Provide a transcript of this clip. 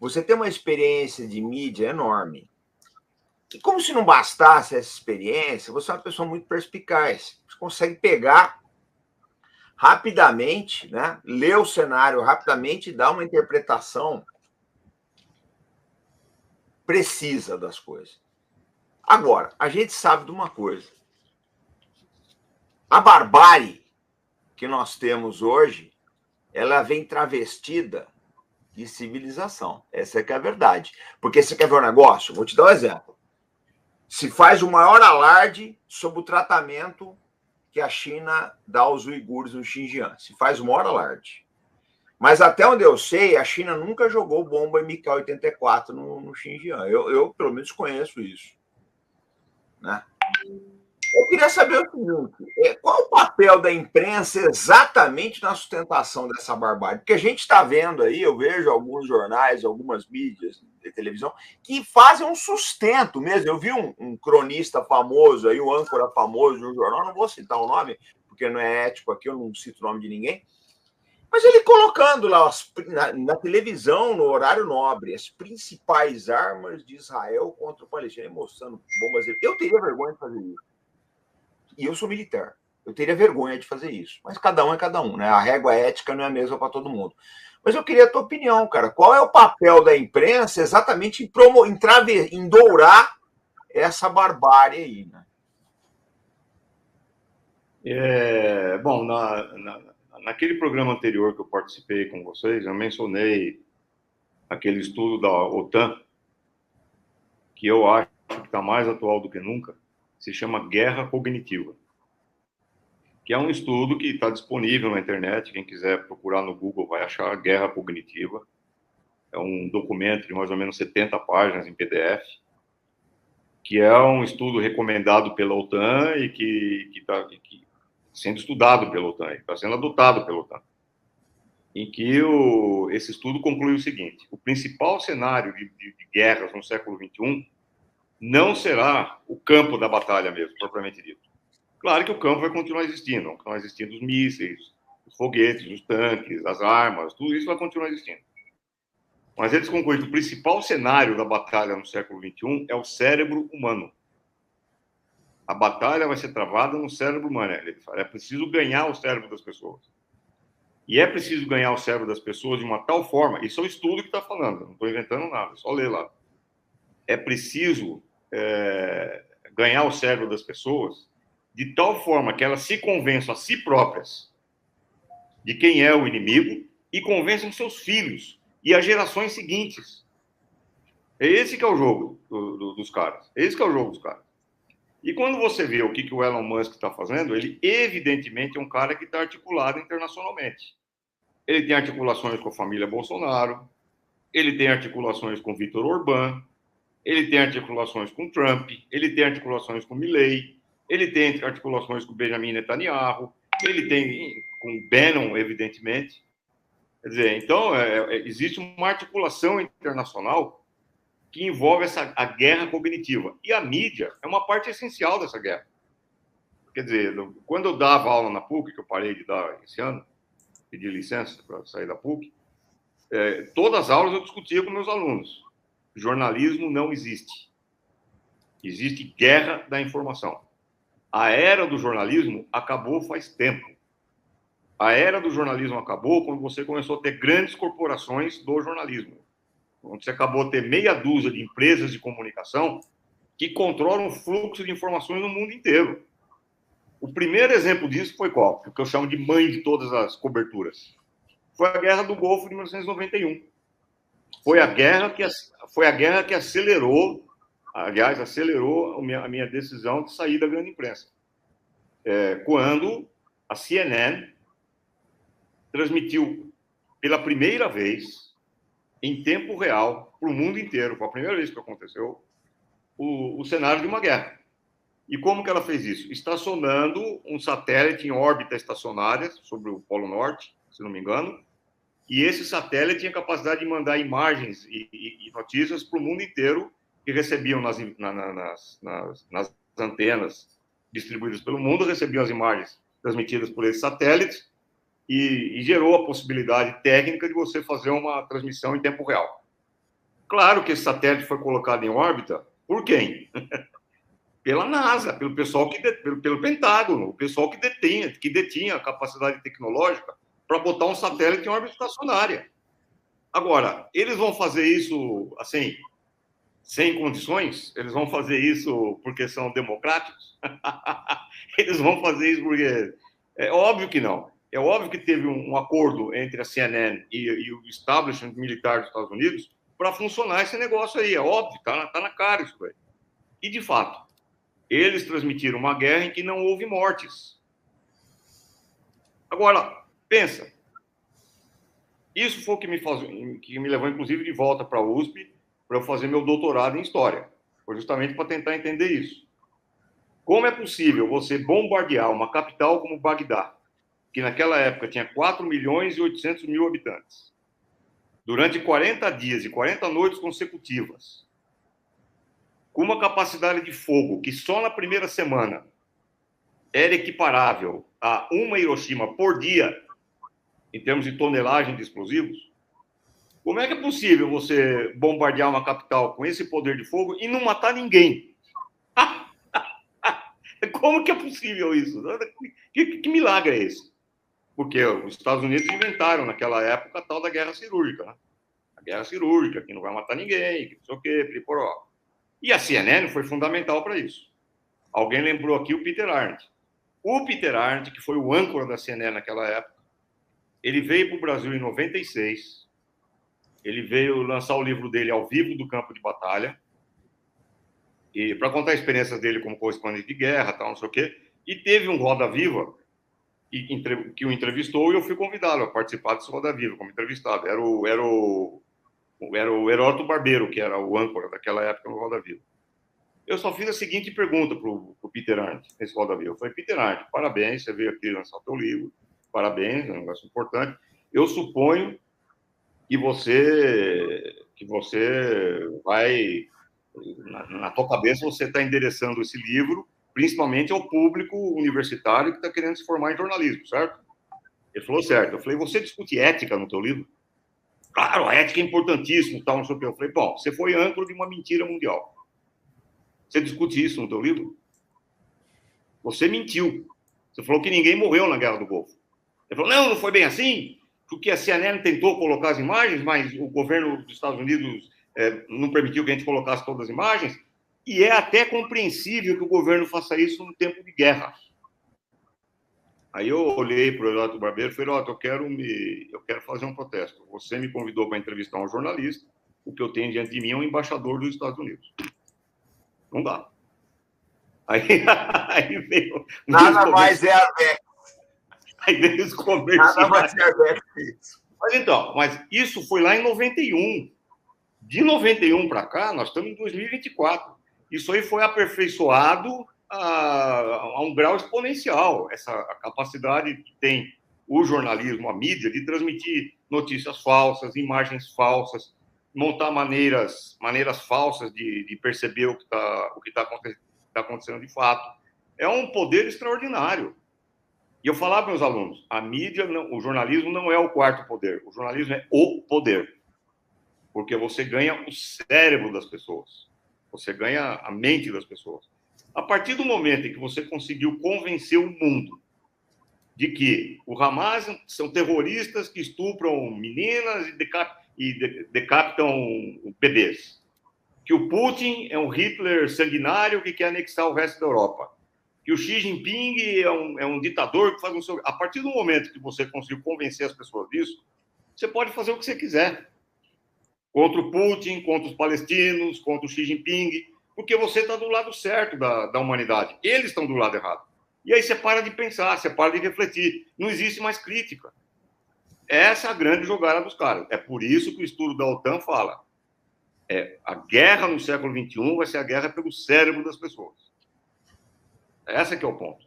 você tem uma experiência de mídia enorme. E como se não bastasse essa experiência, você é uma pessoa muito perspicaz. Você consegue pegar rapidamente, né? Ler o cenário rapidamente e dar uma interpretação precisa das coisas. Agora, a gente sabe de uma coisa. A barbárie que nós temos hoje, ela vem travestida de civilização. Essa é que é a verdade. Porque você quer ver um negócio? Vou te dar um exemplo. Se faz o maior alarde sobre o tratamento que a China dá aos uigures no Xinjiang. Se faz o maior alarde. Mas até onde eu sei, a China nunca jogou bomba MK-84 no Xinjiang. Eu, pelo menos, conheço isso. Né? Eu queria saber o seguinte: qual o papel da imprensa exatamente na sustentação dessa barbárie? Porque a gente está vendo aí, eu vejo alguns jornais, algumas mídias de televisão, que fazem um sustento mesmo. Eu vi um cronista famoso, aí, um âncora famoso de um jornal, não vou citar o nome, porque não é ético aqui, eu não cito o nome de ninguém, mas ele colocando lá na televisão, no horário nobre, as principais armas de Israel contra o Palestina, mostrando bombas. Eu teria vergonha de fazer isso. E eu sou militar. Eu teria vergonha de fazer isso. Mas cada um é cada um, né? A régua ética não é a mesma para todo mundo. Mas eu queria a tua opinião, cara. Qual é o papel da imprensa exatamente em dourar essa barbárie aí, né? Bom, naquele programa anterior que eu participei com vocês, eu mencionei aquele estudo da OTAN, que eu acho que está mais atual do que nunca, se chama Guerra Cognitiva, que é um estudo que está disponível na internet. Quem quiser procurar no Google vai achar Guerra Cognitiva. É um documento de mais ou menos 70 páginas em PDF, que é um estudo recomendado pela OTAN e que está sendo estudado pela OTAN, está sendo adotado pela OTAN, em que esse estudo conclui o seguinte: o principal cenário de guerras no século XXI não será o campo da batalha mesmo, propriamente dito. Claro que o campo vai continuar existindo, vão continuar existindo os mísseis, os foguetes, os tanques, as armas, tudo isso vai continuar existindo. Mas eles concluem que o principal cenário da batalha no século XXI é o cérebro humano. A batalha vai ser travada no cérebro humano. É preciso ganhar o cérebro das pessoas. E é preciso ganhar o cérebro das pessoas de uma tal forma, isso é o estudo que está falando, não estou inventando nada, só ler lá. É preciso ganhar o cérebro das pessoas de tal forma que elas se convençam a si próprias de quem é o inimigo e convençam seus filhos e as gerações seguintes. É esse que é o jogo dos caras. Esse que é o jogo dos caras. E quando você vê o que o Elon Musk está fazendo, ele evidentemente é um cara que está articulado internacionalmente. Ele tem articulações com a família Bolsonaro, ele tem articulações com Viktor Orbán, ele tem articulações com Trump, ele tem articulações com Milley, ele tem articulações com Benjamin Netanyahu, ele tem com Bannon, evidentemente. Quer dizer, então, existe uma articulação internacional que envolve a guerra cognitiva. E a mídia é uma parte essencial dessa guerra. Quer dizer, quando eu dava aula na PUC, que eu parei de dar esse ano, pedi licença para sair da PUC, todas as aulas eu discutia com meus alunos. Jornalismo não existe. Existe guerra da informação. A era do jornalismo acabou faz tempo. A era do jornalismo acabou quando você começou a ter grandes corporações do jornalismo. Onde você acabou de ter meia dúzia de empresas de comunicação que controlam o fluxo de informações no mundo inteiro. O primeiro exemplo disso foi qual? O que eu chamo de mãe de todas as coberturas. Foi a Guerra do Golfo de 1991. Foi a guerra que acelerou, aliás, acelerou a minha decisão de sair da grande imprensa. Quando a CNN transmitiu pela primeira vez, em tempo real, para o mundo inteiro, foi a primeira vez que aconteceu, o cenário de uma guerra. E como que ela fez isso? Estacionando um satélite em órbita estacionária sobre o Polo Norte, se não me engano, e esse satélite tinha capacidade de mandar imagens e notícias para o mundo inteiro, que recebiam nas antenas distribuídas pelo mundo, recebiam as imagens transmitidas por esse satélite e gerou a possibilidade técnica de você fazer uma transmissão em tempo real. Claro que esse satélite foi colocado em órbita por quem? Pela NASA, pelo pessoal pelo Pentágono, o pessoal que detinha a capacidade tecnológica para botar um satélite em órbita estacionária. Agora, eles vão fazer isso assim, sem condições? Eles vão fazer isso porque são democráticos? Eles vão fazer isso porque... É óbvio que não. É óbvio que teve um acordo entre a CNN e o establishment militar dos Estados Unidos para funcionar esse negócio aí. É óbvio, tá na cara isso aí. E, de fato, eles transmitiram uma guerra em que não houve mortes. Agora, pensa. Isso foi o que me levou, inclusive, de volta para a USP, para eu fazer meu doutorado em História. Foi justamente para tentar entender isso. Como é possível você bombardear uma capital como Bagdá, que naquela época tinha 4 milhões e 800 mil habitantes, durante 40 dias e 40 noites consecutivas, com uma capacidade de fogo que só na primeira semana era equiparável a uma Hiroshima por dia, em termos de tonelagem de explosivos? Como é que é possível você bombardear uma capital com esse poder de fogo e não matar ninguém? Como que é possível isso? Que milagre é esse? Porque os Estados Unidos inventaram, naquela época, a tal da guerra cirúrgica. Né? A guerra cirúrgica, que não vai matar ninguém, que não sei o quê, piporó. E a CNN foi fundamental para isso. Alguém lembrou aqui o Peter Arndt. O Peter Arndt, que foi o âncora da CNN naquela época, ele veio para o Brasil em 96. Ele veio lançar o livro dele Ao Vivo do Campo de Batalha, e para contar a experiência dele como correspondente de guerra, tal, não sei o quê. E teve um Roda Viva que o entrevistou, e eu fui convidado a participar desse Roda Viva como entrevistado. Era o Heródoto Barbeiro, que era o âncora daquela época no Roda Viva. Eu só fiz a seguinte pergunta para o Peter Arndt, nesse Roda Viva. Eu falei: Peter Arndt, parabéns, você veio aqui lançar o teu livro, parabéns, é um negócio importante. Eu suponho que você vai, na tua cabeça, você está endereçando esse livro principalmente ao público universitário que está querendo se formar em jornalismo, certo? Ele falou: certo. Eu falei: você discute ética no teu livro? Claro, a ética é importantíssima, tal, não sei o que. Eu falei: bom, você foi âncora de uma mentira mundial. Você discute isso no teu livro? Você mentiu. Você falou que ninguém morreu na Guerra do Golfo. Ele falou: não foi bem assim, porque a CNN tentou colocar as imagens, mas o governo dos Estados Unidos não permitiu que a gente colocasse todas as imagens. E é até compreensível que o governo faça isso no tempo de guerra. Aí eu olhei para o Heródoto Barbeiro e falei: Heródoto, eu quero fazer um protesto. Você me convidou para entrevistar um jornalista, o que eu tenho diante de mim é um embaixador dos Estados Unidos. Não dá. Aí veio... Nada mais é a VEX. Aí veio os comerciais. Nada mais é a VEX. Mas isso foi lá em 91. De 91 para cá, nós estamos em 2024. Isso aí foi aperfeiçoado a um grau exponencial, essa capacidade que tem o jornalismo, a mídia, de transmitir notícias falsas, imagens falsas, montar maneiras falsas de perceber o que está acontecendo de fato. É um poder extraordinário. E eu falava para meus alunos: a mídia, o jornalismo não é o quarto poder, o jornalismo é o poder. Porque você ganha o cérebro das pessoas, você ganha a mente das pessoas. A partir do momento em que você conseguiu convencer o mundo de que o Hamas são terroristas que estupram meninas e decapitam bebês, que o Putin é um Hitler sanguinário que quer anexar o resto da Europa, que o Xi Jinping é um ditador que faz um... A partir do momento que você conseguiu convencer as pessoas disso, você pode fazer o que você quiser. Contra o Putin, contra os palestinos, contra o Xi Jinping, porque você está do lado certo da humanidade. Eles estão do lado errado. E aí você para de pensar, você para de refletir. Não existe mais crítica. Essa é a grande jogada dos caras. É por isso que o estudo da OTAN fala: a guerra no século XXI vai ser a guerra pelo cérebro das pessoas. Esse que é o ponto.